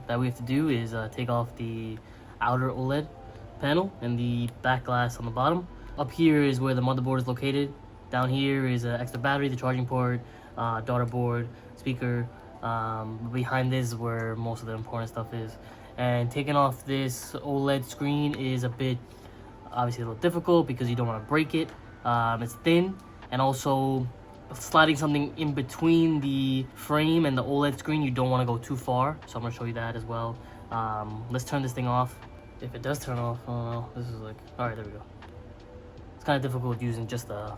that we have to do is take off the outer OLED panel and the back glass on the bottom. Up here is where the motherboard is located. Down here is an extra battery, the charging port, daughter board, speaker. Behind this is where most of the important stuff is. And taking off this OLED screen is obviously a little difficult because you don't want to break it. It's thin, and also sliding something in between the frame and the OLED screen, you don't want to go too far. So I'm going to show you that as well. Let's turn this thing off. If it does turn off, oh no, this is like, all right, there we go. It's kind of difficult using just the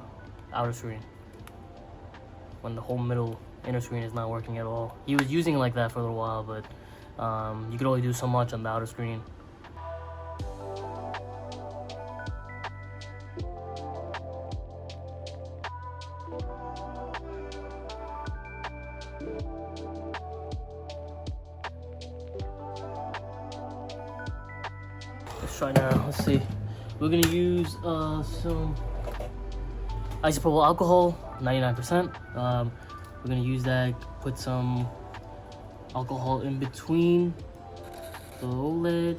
outer screen when the whole inner screen is not working at all. He was using it like that for a little while, but you could only do so much on the outer screen. Let's try now. Let's see. We're gonna use some isopropyl alcohol, 99%. We're gonna use that. Put some alcohol in between the OLED.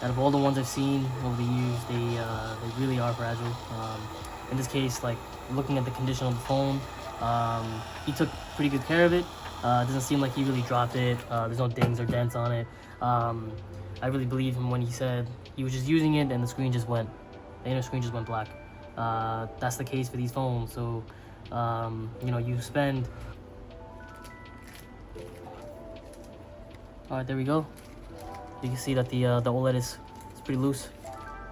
Out of all the ones I've seen over the years, they really are fragile. In this case, like looking at the condition of the phone, he took pretty good care of it. It doesn't seem like he really dropped it. There's no dings or dents on it. I really believe him when he said he was just using it and the inner screen just went black. That's the case for these phones. So, you know, you spend. All right, there we go. You can see that the OLED is pretty loose.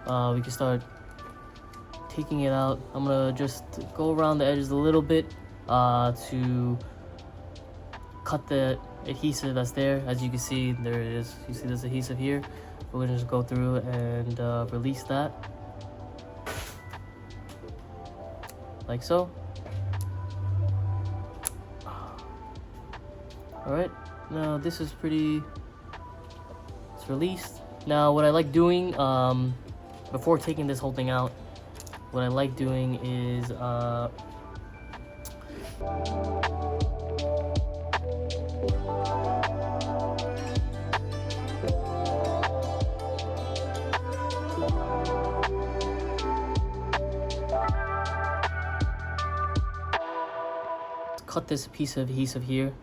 We can start taking it out. I'm gonna just go around the edges a little bit to cut the adhesive that's there. As you can see, there it is. You see this adhesive here. We're gonna just go through and release that, like so. All right, now this is pretty. It's released. Now, what I like doing before taking this whole thing out, what I like doing is cut this piece of adhesive here,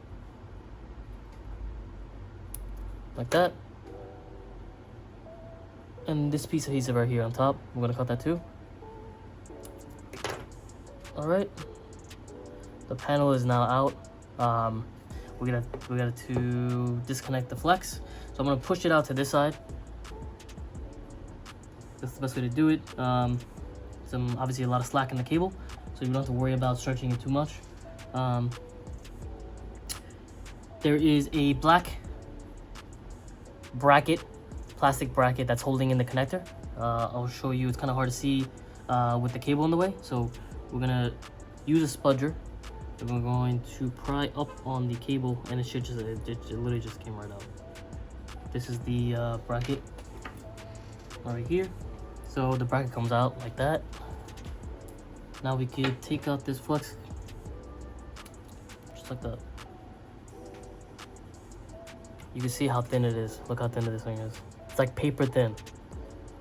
like that. And this piece of adhesive right here on top, I'm gonna cut that too. All right, the panel is now out. We got to disconnect the flex. So I'm gonna push it out to this side. That's the best way to do it. Obviously a lot of slack in the cable, so you don't have to worry about stretching it too much. There is a black plastic bracket that's holding in the connector. I'll show you. It's kind of hard to see with the cable in the way, so we're gonna use a spudger and we're going to pry up on the cable, and it literally just came right out. This is the bracket right here. So the bracket comes out like that. Now we can take out this flex just like that. You can see how thin it is. Look how thin this thing is. It's like paper thin.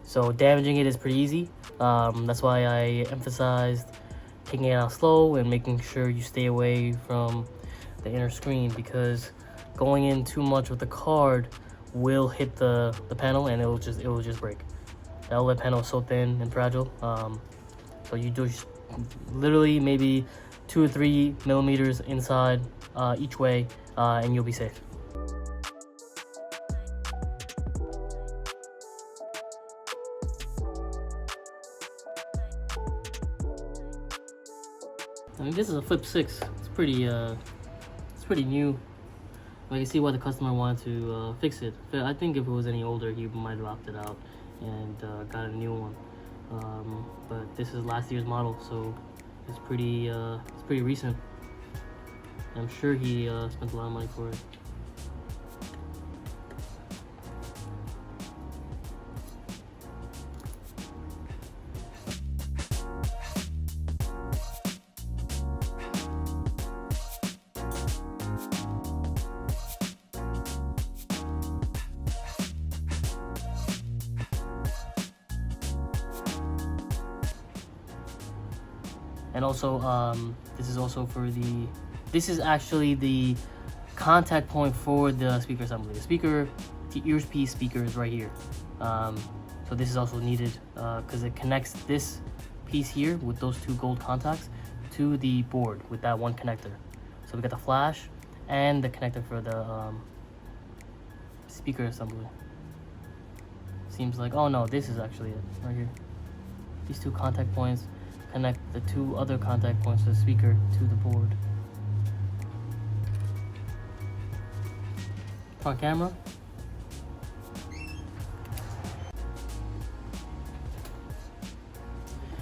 So damaging it is pretty easy. That's why I emphasized taking it out slow and making sure you stay away from the inner screen, because going in too much with the card will hit the panel and it will just break. The OLED panel is so thin and fragile. So you do literally maybe 2 or 3 millimeters inside each way, and you'll be safe. I mean, this is a Flip 6. It's pretty new. I can see why the customer wanted to fix it. I think if it was any older, he might have opted out and got a new one. But this is last year's model, so it's pretty recent. I'm sure he spent a lot of money for it. And also this is also for the, this is actually the contact point for the speaker assembly. The speaker, the earpiece speaker is right here. So this is also needed because it connects this piece here with those two gold contacts to the board with that one connector. So we got the flash and the connector for the speaker assembly. Seems like, oh no, this is actually it right here. These two contact points connect the two other contact points of the speaker to the board. Front camera.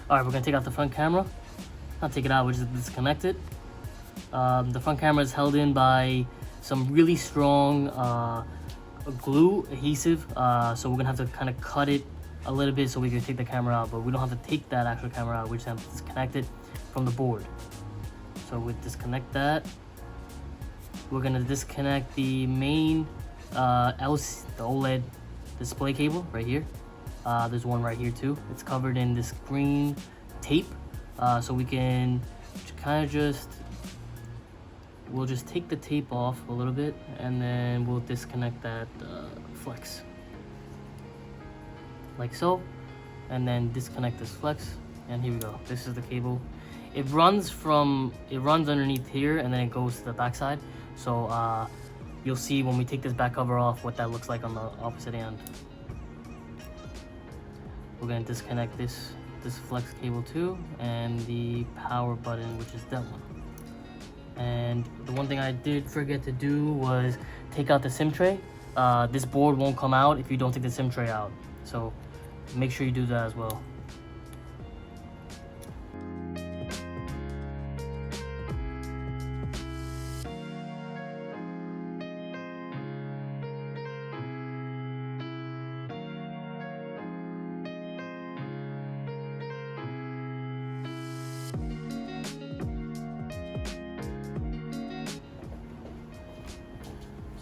Alright, we're gonna take out the front camera. Not take it out, we're just disconnect it. The front camera is held in by some really strong glue adhesive, so we're gonna have to kind of cut it a little bit so we can take the camera out, but we don't have to take that actual camera out, we just have to disconnect it from the board. So we disconnect that. We're gonna disconnect the main the OLED display cable right here. There's one right here too. It's covered in this green tape, so we can kind of we'll just take the tape off a little bit, and then we'll disconnect that flex like so, and then disconnect this flex, and here we go. This is the cable. It runs underneath here, and then it goes to the back side. So you'll see when we take this back cover off what that looks like on the opposite end. We're gonna disconnect this flex cable too, and the power button, which is that one. And the one thing I did forget to do was take out the SIM tray. This board won't come out if you don't take the SIM tray out, so make sure you do that as well.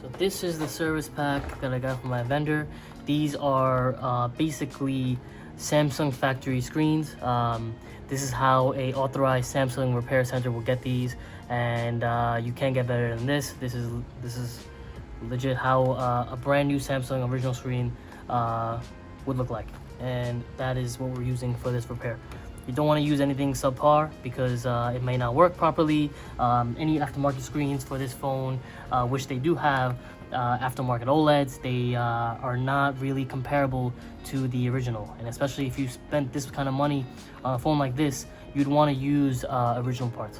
So this is the service pack that I got from my vendor. These are basically Samsung factory screens. This is how a authorized Samsung repair center will get these, and you can't get better than this. This is legit how a brand new Samsung original screen would look like, and that is what we're using for this repair. You don't want to use anything subpar because it may not work properly. Any aftermarket screens for this phone, which they do have aftermarket OLEDs, they are not really comparable to the original. And especially if you spent this kind of money on a phone like this, you'd want to use original parts.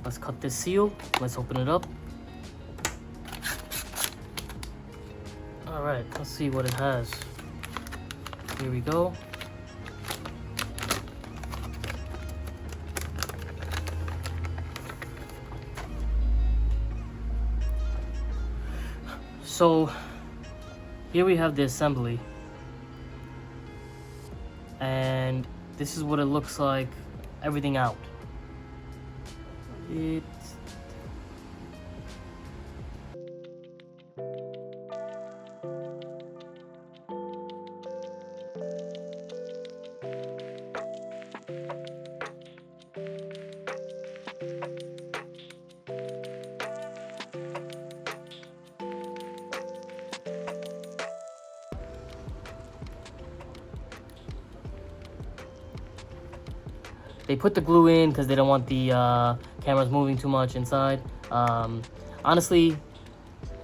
Let's cut this seal. Let's open it up. All right, let's see what it has. Here we go. So here we have the assembly, and this is what it looks like, everything out. They put the glue in because they don't want the cameras moving too much inside. Honestly,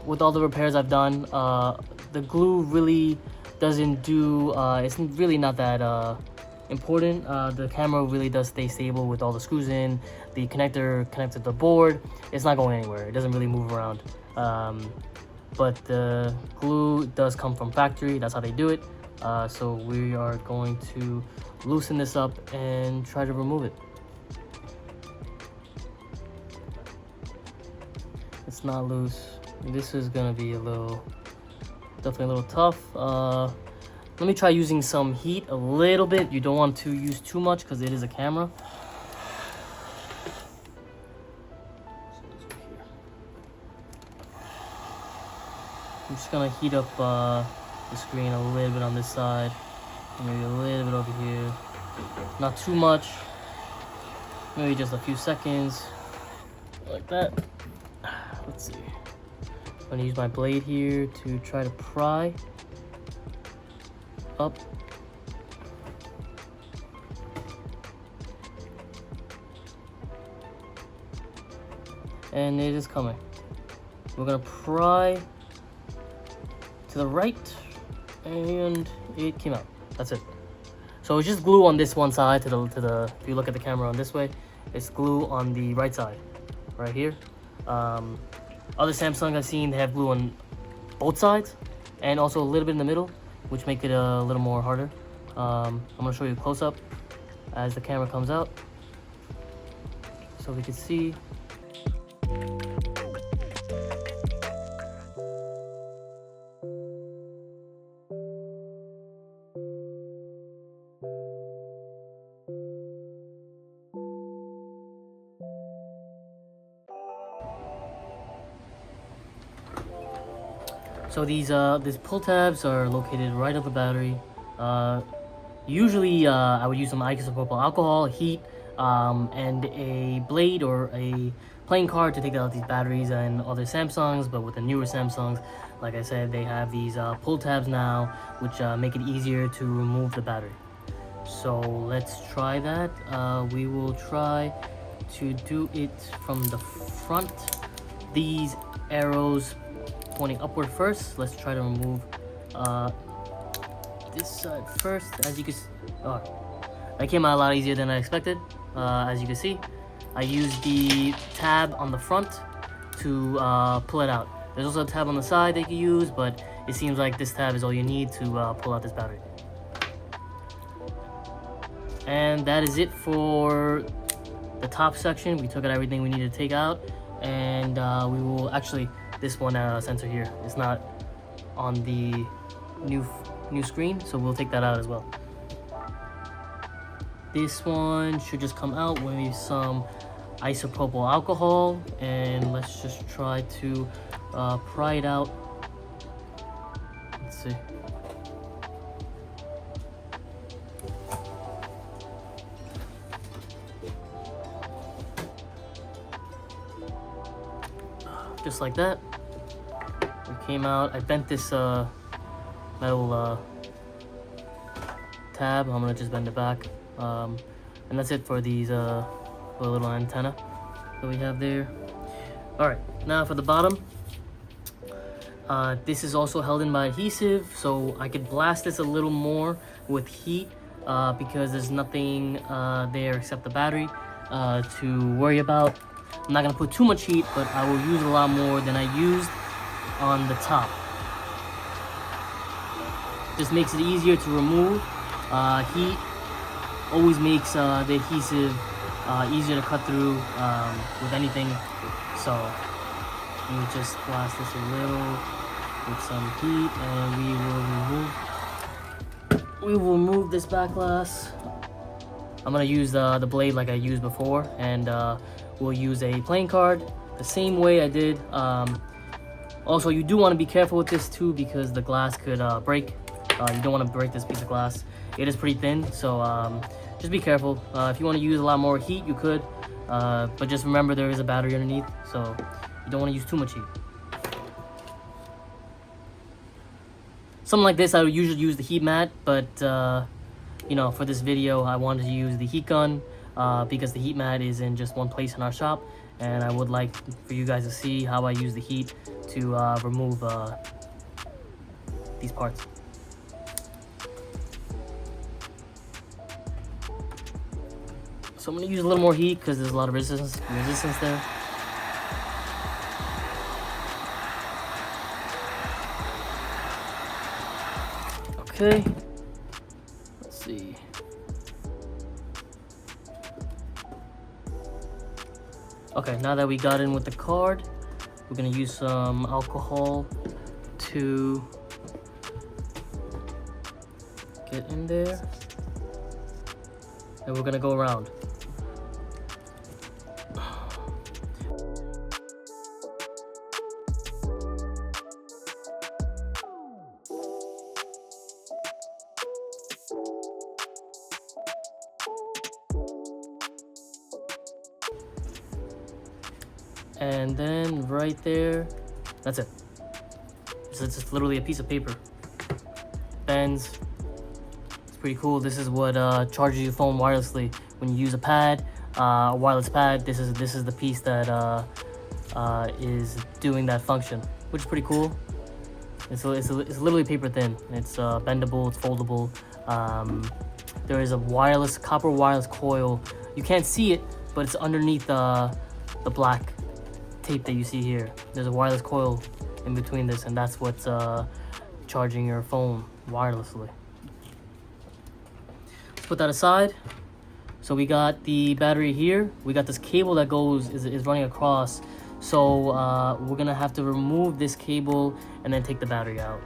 with all the repairs I've done, the glue really doesn't do, it's really not that important. The camera really does stay stable with all the screws in. The connector connected to the board, it's not going anywhere. It doesn't really move around. But the glue does come from factory, that's how they do it. So we are going to loosen this up and try to remove it. It's not loose. This is gonna be definitely a little tough. Let me try using some heat a little bit. You don't want to use too much because it is a camera. I'm just gonna heat up the screen a little bit on this side, maybe a little bit over here. not too much, maybe just a few seconds, like that. Let's see. I'm gonna use my blade here to try to pry up. And it is coming. We're gonna pry to the right, and it came out. That's it. So it's just glue on this one side to the. If you look at the camera on this way, it's glue on the right side, right here. Other Samsung I've seen, they have glue on both sides, and also a little bit in the middle, which make it a little more harder. I'm gonna show you close up as the camera comes out, so we can see. So these pull tabs are located right on the battery. Usually I would use some isopropyl alcohol, heat, and a blade or a playing card to take out these batteries and other Samsungs. But with the newer Samsungs, like I said, they have these pull tabs now, which make it easier to remove the battery. So let's try that. We will try to do it from the front. These arrows pointing upward first. Let's try to remove this side first. As you can see, that came out a lot easier than I expected. As you can see, I used the tab on the front to pull it out. There's also a tab on the side that you can use, but it seems like this tab is all you need to pull out this battery. And that is it for the top section. We took out everything we needed to take out, and we will actually, this one sensor here is not on the new screen, so we'll take that out as well. This one should just come out with some isopropyl alcohol, and let's just try to pry it out. Let's see. Just like that. It came out. I bent this metal tab. I'm gonna just bend it back. And that's it for these for the little antenna that we have there. Alright, now for the bottom. This is also held in by adhesive, so I could blast this a little more with heat because there's nothing there except the battery to worry about. I'm not gonna put too much heat, but I will use a lot more than I used on the top. Just makes it easier to remove. Heat always makes the adhesive easier to cut through with anything. So let me just blast this a little with some heat, and we will remove this back glass. I'm gonna use the blade like I used before, and we'll use a playing card the same way I did. Also, you do want to be careful with this too, because the glass could break. You don't want to break this piece of glass. It is pretty thin, so just be careful. If you want to use a lot more heat, you could, but just remember there is a battery underneath, so you don't want to use too much heat. Something like this, I would usually use the heat mat, but you know, for this video, I wanted to use the heat gun because the heat mat is in just one place in our shop, and I would like for you guys to see how I use the heat to remove these parts. So I'm gonna use a little more heat because there's a lot of resistance there. Okay, let's see. Okay, now that we got in with the card, we're gonna use some alcohol to get in there, and we're gonna go around. And then right there, that's it. So it's just literally a piece of paper. Bends. It's pretty cool. This is what charges your phone wirelessly. When you use a pad, a wireless pad, this is the piece that is doing that function, which is pretty cool. It's literally paper thin. It's bendable. It's foldable. There is a copper wireless coil. You can't see it, but it's underneath the black tape that you see here. There's a wireless coil in between this, and that's what's charging your phone wirelessly. Let's put that aside. So we got the battery here. We got this cable that is running across. So we're gonna have to remove this cable and then take the battery out.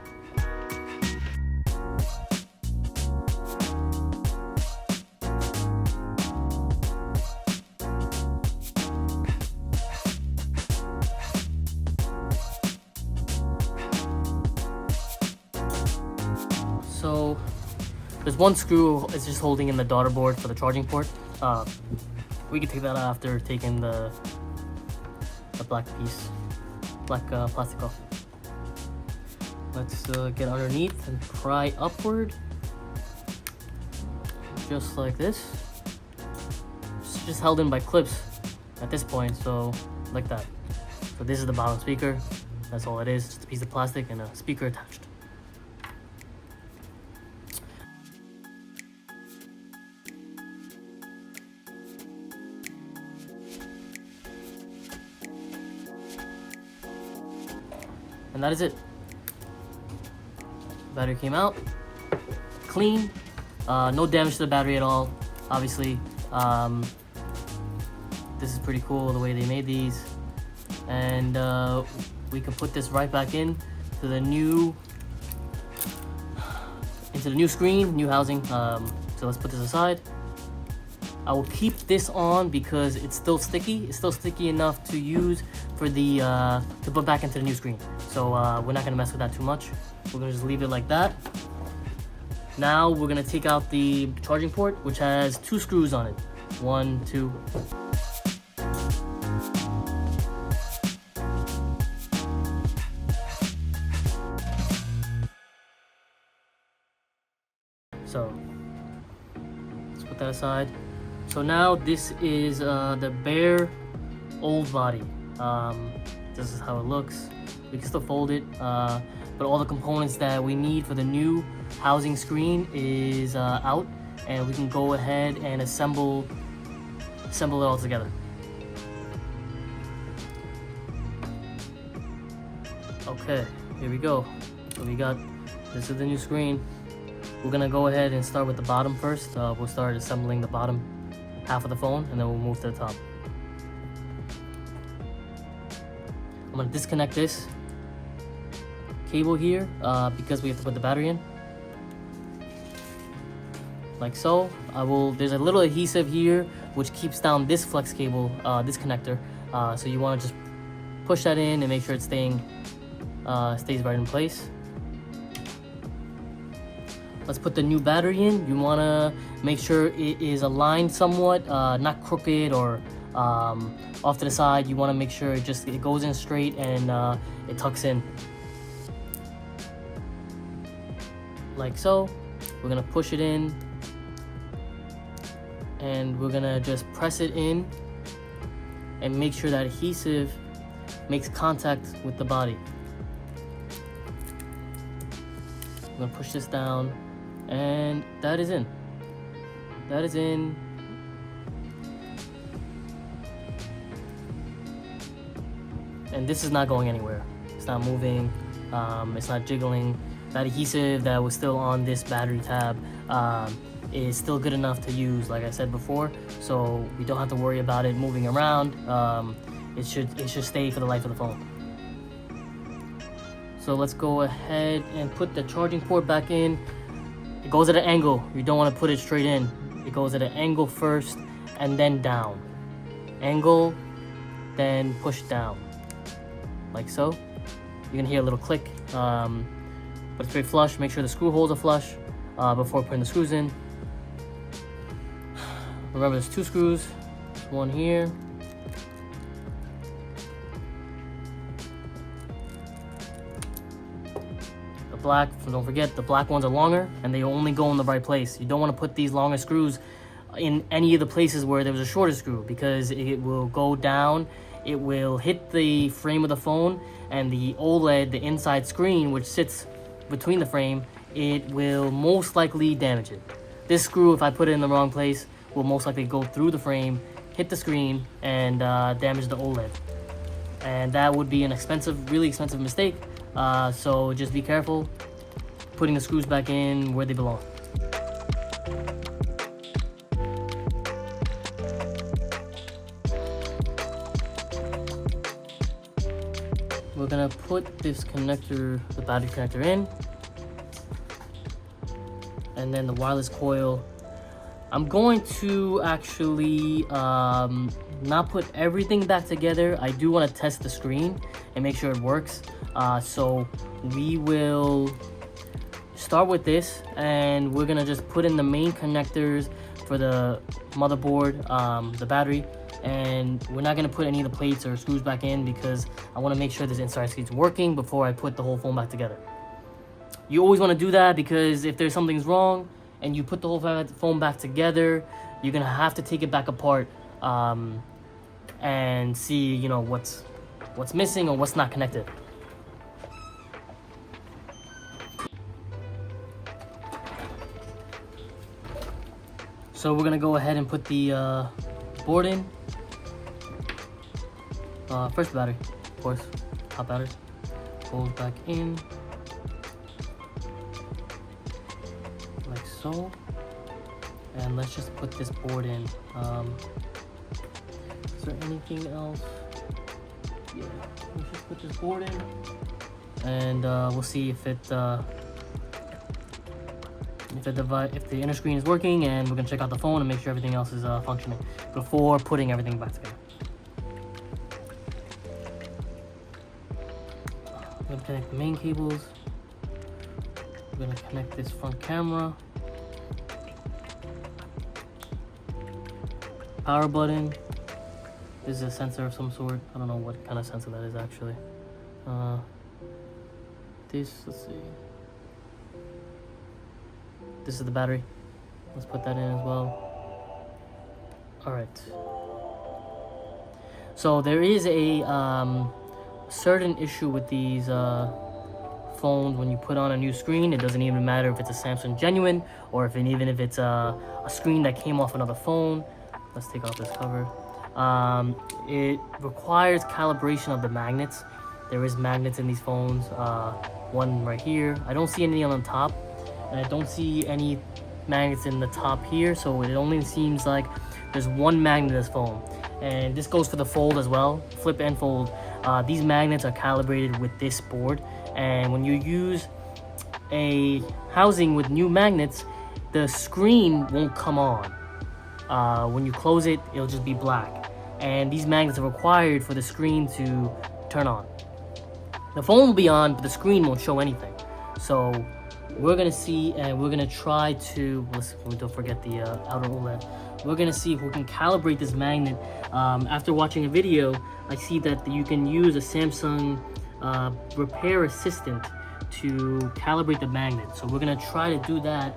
So there's one screw, it's just holding in the daughter board for the charging port. We can take that out after taking the black plastic off. Let's get underneath and pry upward, just like this. It's just held in by clips at this point, so like that. So this is the bottom speaker. That's all it is, just a piece of plastic and a speaker attached. And that is it. Battery came out clean, no damage to the battery at all. Obviously, this is pretty cool the way they made these, and we can put this right back in to the new screen, new housing. So let's put this aside. I will keep this on because it's still sticky. It's still sticky enough to use for the to put back into the new screen. So we're not gonna mess with that too much. We're gonna just leave it like that. Now we're gonna take out the charging port, which has 2 screws on it. 1, 2. So let's put that aside. So now this is the bare old body. This is how it looks. We can still fold it, but all the components that we need for the new housing screen is out, and we can go ahead and assemble it all together. Okay, here we go. So this is the new screen. We're gonna go ahead and start with the bottom first. We'll start assembling the bottom half of the phone, and then we'll move to the top. I'm gonna disconnect this cable here because we have to put the battery in, like so. There's a little adhesive here which keeps down this flex cable, this connector. So you want to just push that in and make sure it stays right in place. Let's put the new battery in. You want to make sure it is aligned somewhat, not crooked or off to the side. You want to make sure it goes in straight and it tucks in, like so. We're gonna push it in, and we're gonna just press it in and make sure that adhesive makes contact with the body. I'm gonna push this down, and that is in. That is in. And this is not going anywhere. It's not moving. It's not jiggling. That adhesive that was still on this battery tab is still good enough to use, like I said before. So we don't have to worry about it moving around. It should stay for the life of the phone. So let's go ahead and put the charging port back in. It goes at an angle. You don't want to put it straight in. It goes at an angle first and then down. Angle, then push down, like so. You're gonna hear a little click, but it's very flush. Make sure the screw holes are flush before putting the screws in. Remember, there's 2 screws. There's one here black, so don't forget the black ones are longer and they only go in the right place. You don't want to put these longer screws in any of the places where there was a shorter screw, because it will go down, it will hit the frame of the phone, and the OLED, the inside screen which sits between the frame, it will most likely damage it. This screw, if I put it in the wrong place, will most likely go through the frame, hit the screen, and damage the OLED. And that would be an expensive, really expensive mistake. So just be careful putting the screws back in where they belong. We're gonna put this connector, the battery connector, in, and then the wireless coil. I'm going to actually not put everything back together. I do want to test the screen and make sure it works. So we will start with this, and we're gonna just put in the main connectors for the motherboard, the battery, and we're not gonna put any of the plates or screws back in because I want to make sure this inside screen's working before I put the whole phone back together. You always want to do that, because if there's something's wrong and you put the whole phone back together, you're gonna have to take it back apart and see, you know, what's missing or what's not connected. So we're gonna go ahead and put the board in. First battery, of course, top battery. Goes back in, like so. And let's just put this board in. Is there anything else? Yeah, let's just put this board in, and we'll see if the inner screen is working, and we're gonna check out the phone and make sure everything else is functioning before putting everything back together. I'm gonna connect the main cables. We're gonna connect this front camera, power button. This is a sensor of some sort. I don't know what kind of sensor that is actually. Let's see. This is the battery. Let's put that in as well. All right. So there is a certain issue with these phones when you put on a new screen. It doesn't even matter if it's a Samsung Genuine or even if it's a screen that came off another phone. Let's take off this cover. It requires calibration of the magnets. There is magnets in these phones. One right here. I don't see any on the top, and I don't see any magnets in the top here, so it only seems like there's one magnet in this phone. And this goes for the fold as well, flip and fold. These magnets are calibrated with this board, and when you use a housing with new magnets, the screen won't come on. When you close it, it'll just be black, and these magnets are required for the screen to turn on. The phone will be on, but the screen won't show anything. So we're gonna see, and we're gonna try to, don't forget the outer OLED. We're gonna see if we can calibrate this magnet. After watching a video, I see that you can use a Samsung repair assistant to calibrate the magnet. So we're gonna try to do that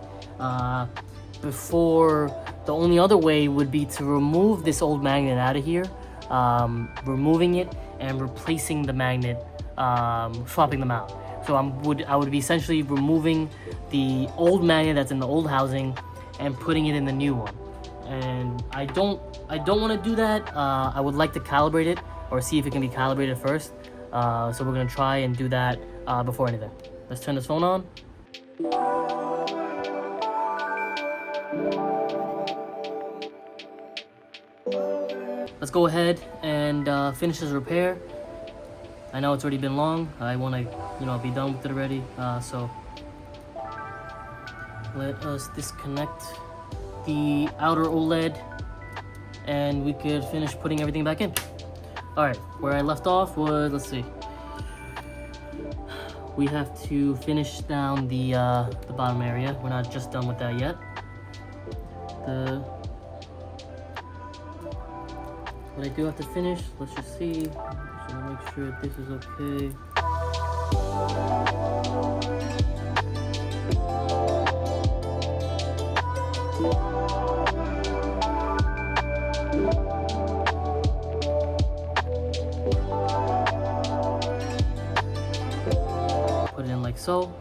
before. The only other way would be to remove this old magnet out of here, removing it and replacing the magnet, swapping them out. So I would be essentially removing the old magnet that's in the old housing and putting it in the new one. And I don't want to do that. I would like to calibrate it or see if it can be calibrated first. So we're gonna try and do that before anything. Let's turn this phone on. Let's go ahead and finish this repair. I know it's already been long. I want to, be done with it already. So let us disconnect the outer OLED, and we could finish putting everything back in. All right, where I left off was, let's see. We have to finish down the bottom area. We're not just done with that yet. What I do have to finish, let's just see. So make sure this is okay. Put it in like so.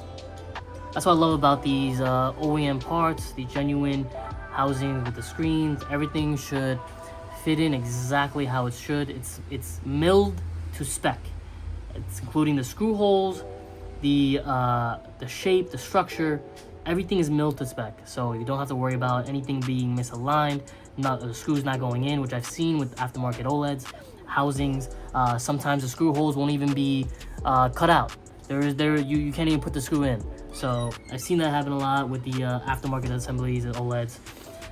That's what I love about these OEM parts, the genuine housing with the screens. Everything should fit in exactly how it should. It's milled to spec. It's including the screw holes, the shape, the structure. Everything is milled to spec, so you don't have to worry about anything being misaligned, the screws not going in, which I've seen with aftermarket OLEDs housings. Sometimes the screw holes won't even be cut out. You can't even put the screw in. So I've seen that happen a lot with the aftermarket assemblies and OLEDs.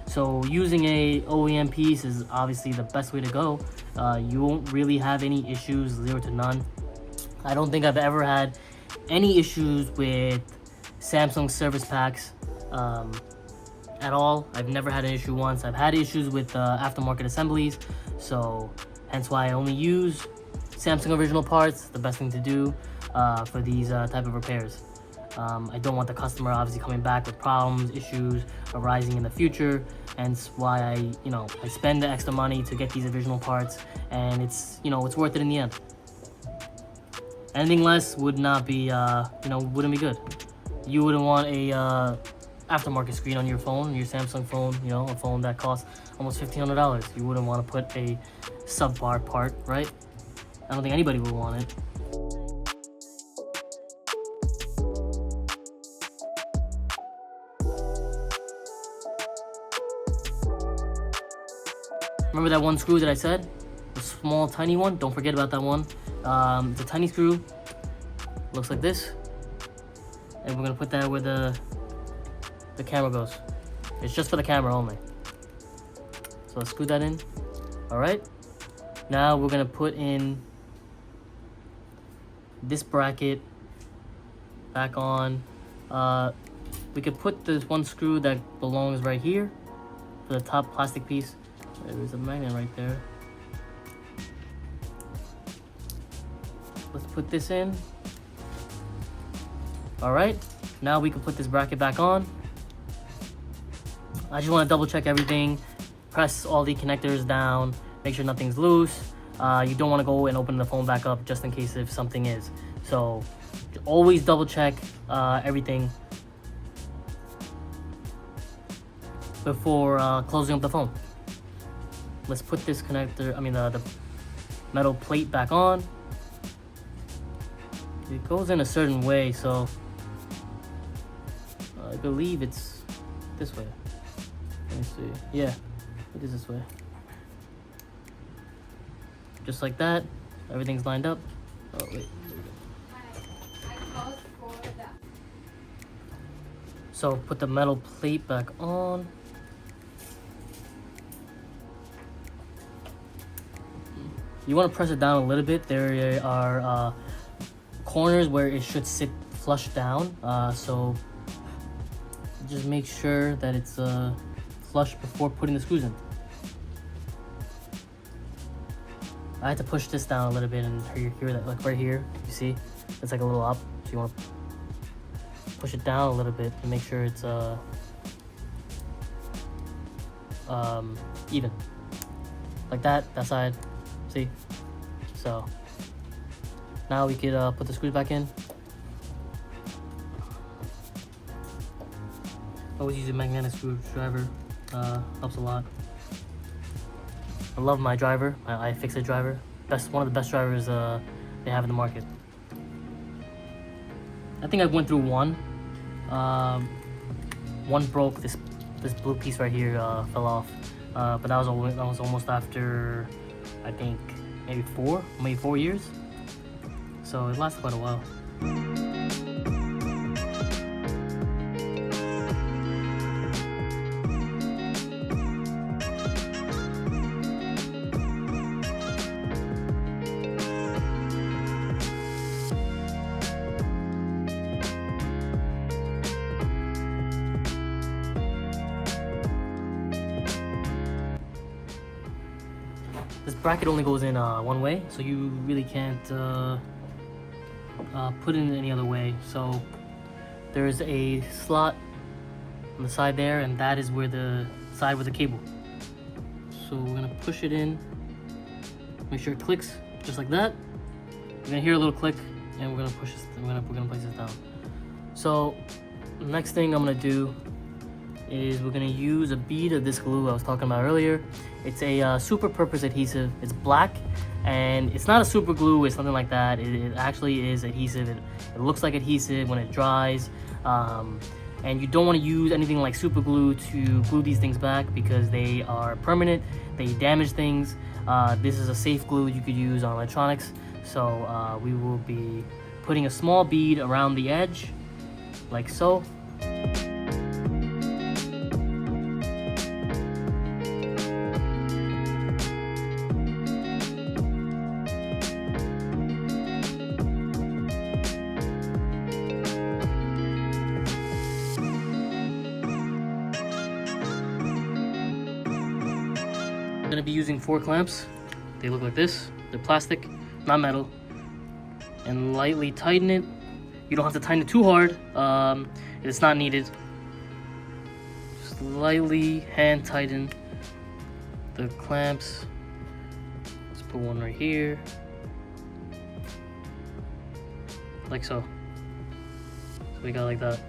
So using a OEM piece is obviously the best way to go. You won't really have any issues, 0 to none. I don't think I've ever had any issues with Samsung Service Packs at all. I've never had an issue once. I've had issues with aftermarket assemblies, so hence why I only use Samsung original parts. The best thing to do for these type of repairs. I don't want the customer obviously coming back with problems, issues arising in the future. Hence why I spend the extra money to get these original parts, and it's worth it in the end. Anything less would not be wouldn't be good. You wouldn't want a aftermarket screen on your phone, your Samsung phone, a phone that costs almost $1,500. You wouldn't want to put a subpar part, right? I don't think anybody would want it. Remember that one screw that I said? The small, tiny one? Don't forget about that one. The tiny screw looks like this. And we're gonna put that where the camera goes. It's just for the camera only. So let's screw that in. Alright. Now we're gonna put in this bracket back on. We could put this one screw that belongs right here for the top plastic piece. There's a magnet right there. Let's put this in. Alright, now we can put this bracket back on. I just want to double check everything. Press all the connectors down. Make sure nothing's loose. You don't want to go and open the phone back up just in case if something is. So always double check everything before closing up the phone. Let's put this connector, the metal plate back on. It goes in a certain way, so I believe it's this way. Let me see. Yeah, it is this way. Just like that, everything's lined up. Oh wait. So put the metal plate back on. You want to press it down a little bit. There are corners where it should sit flush down. So just make sure that it's flush before putting the screws in. I had to push this down a little bit, and hear that, like right here, you see, it's like a little up. So you want to push it down a little bit to make sure it's even, like that. That side. See? So now we could put the screws back in. Always use a magnetic screwdriver. Helps a lot. I love my driver, my iFixit driver. One of the best drivers they have in the market. I think I went through one. One broke. This blue piece right here fell off. But that was almost after, I think maybe 4 years. So it lasted quite a while. This bracket only goes in one way, so you really can't put it in any other way. So there's a slot on the side there, and that is where the side with the cable. So we're gonna push it in, make sure it clicks just like that. You're gonna hear a little click, and we're gonna push this. We're gonna place this down. So the next thing I'm gonna do is we're gonna use a bead of this glue I was talking about earlier. It's a super purpose adhesive. It's black, and it's not a super glue. It's nothing like that. It actually is adhesive. It looks like adhesive when it dries. And you don't want to use anything like super glue to glue these things back because they are permanent. They damage things. This is a safe glue you could use on electronics. So we will be putting a small bead around the edge, like so. I'm gonna be using 4 clamps. They look like this. They're plastic, not metal. And lightly tighten it. You don't have to tighten it too hard. It's not needed. Just lightly hand tighten the clamps. Let's put one right here. Like so. So we got like that.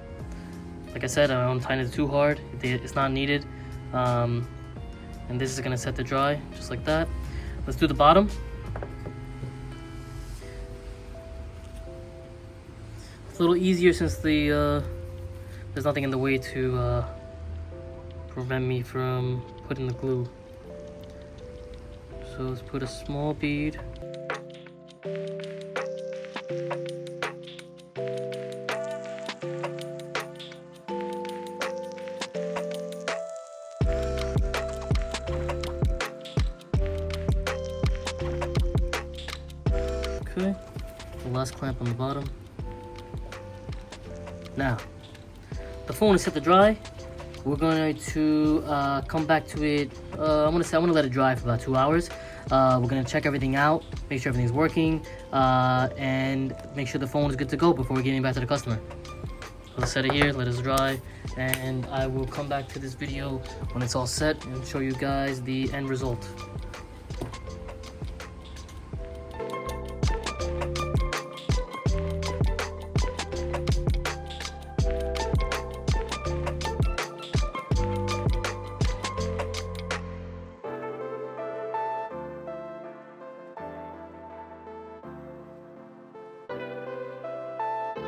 Like I said, I don't tighten it too hard. It's not needed. And this is gonna set to dry, just like that. Let's do the bottom. It's a little easier since there's nothing in the way to prevent me from putting the glue. So let's put a small bead. Okay, the last clamp on the bottom. Now, the phone is set to dry. We're going to come back to it. I'm gonna let it dry for about 2 hours. We're gonna check everything out, make sure everything's working, and make sure the phone is good to go before we're getting back to the customer. Let's set it here, let it dry, and I will come back to this video when it's all set and show you guys the end result.